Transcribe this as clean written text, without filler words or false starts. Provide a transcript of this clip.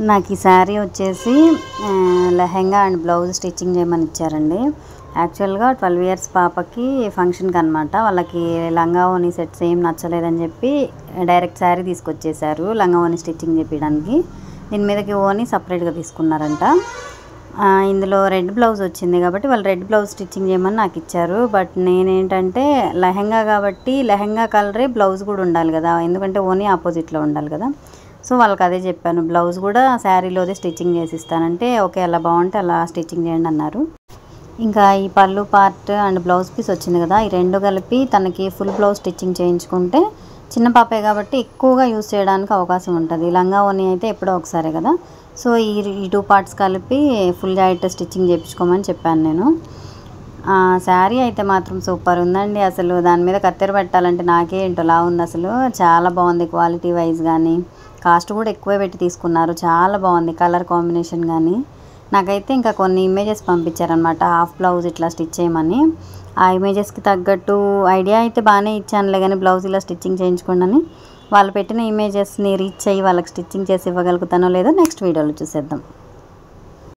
నాకు ఈ శారీ వచ్చేసి లెహెంగా అండ్ బ్లౌజ్ స్టిచ్చింగ్ చేయమని ఇచ్చారండి. యాక్చువల్గా 12 ఇయర్స్ పాపకి ఫంక్షన్కి అనమాట. వాళ్ళకి లంగా ఓని సెట్స్ ఏం నచ్చలేదని చెప్పి డైరెక్ట్ శారీ తీసుకొచ్చేసారు లంగా ఓని స్టిచ్చింగ్ చేపించడానికి. దీని మీదకి ఓని సపరేట్గా తీసుకున్నారంట. ఇందులో రెడ్ బ్లౌజ్ వచ్చింది కాబట్టి వాళ్ళు రెడ్ బ్లౌజ్ స్టిచ్చింగ్ చేయమని నాకు ఇచ్చారు. బట్ నేనేంటంటే లెహెంగా కాబట్టి లెహెంగా కలరే బ్లౌజ్ కూడా ఉండాలి కదా, ఎందుకంటే ఓని ఆపోజిట్లో ఉండాలి కదా. సో వాళ్ళకి అదే చెప్పాను, బ్లౌజ్ కూడా శారీలోదే స్టిచ్చింగ్ చేసి ఇస్తానంటే ఓకే అలా బాగుంటే అలా స్టిచ్చింగ్ చేయండి అన్నారు. ఇంకా ఈ పళ్ళు పార్ట్ అండ్ బ్లౌజ్ పీస్ వచ్చింది కదా, ఈ రెండు కలిపి తనకి ఫుల్ బ్లౌజ్ స్టిచ్చింగ్ చేయించుకుంటే చిన్న పాపే కాబట్టి ఎక్కువగా యూజ్ చేయడానికి అవకాశం ఉంటుంది. లంగా ఓని అయితే ఎప్పుడో ఒకసారి కదా. సో ఈ 2 పార్ట్స్ కలిపి ఫుల్ జాయింట్ స్టిచ్చింగ్ చేయించుకోమని చెప్పాను నేను. శారీ అయితే మాత్రం సూపర్ ఉందండి. అసలు దాని మీద కత్తెర పెట్టాలంటే నాకే ఏంటోలా ఉంది. అసలు చాలా బాగుంది క్వాలిటీ వైజ్ కానీ, కాస్ట్ కూడా ఎక్కువే పెట్టి తీసుకున్నారు. చాలా బాగుంది కలర్ కాంబినేషన్ కానీ. నాకైతే ఇంకా కొన్ని ఇమేజెస్ పంపించారనమాట హాఫ్ బ్లౌజ్ ఇట్లా స్టిచ్ చేయమని. ఆ ఇమేజెస్కి తగ్గట్టు ఐడియా అయితే బాగానే ఇచ్చానులే, కానీ బ్లౌజ్ ఇలా స్టిచ్చింగ్ చేయించుకోండి అని. వాళ్ళు పెట్టిన ఇమేజెస్ని రీచ్ అయ్యి వాళ్ళకి స్టిచ్చింగ్ చేసి ఇవ్వగలుగుతానో లేదో నెక్స్ట్ వీడియోలో చూసేద్దాం.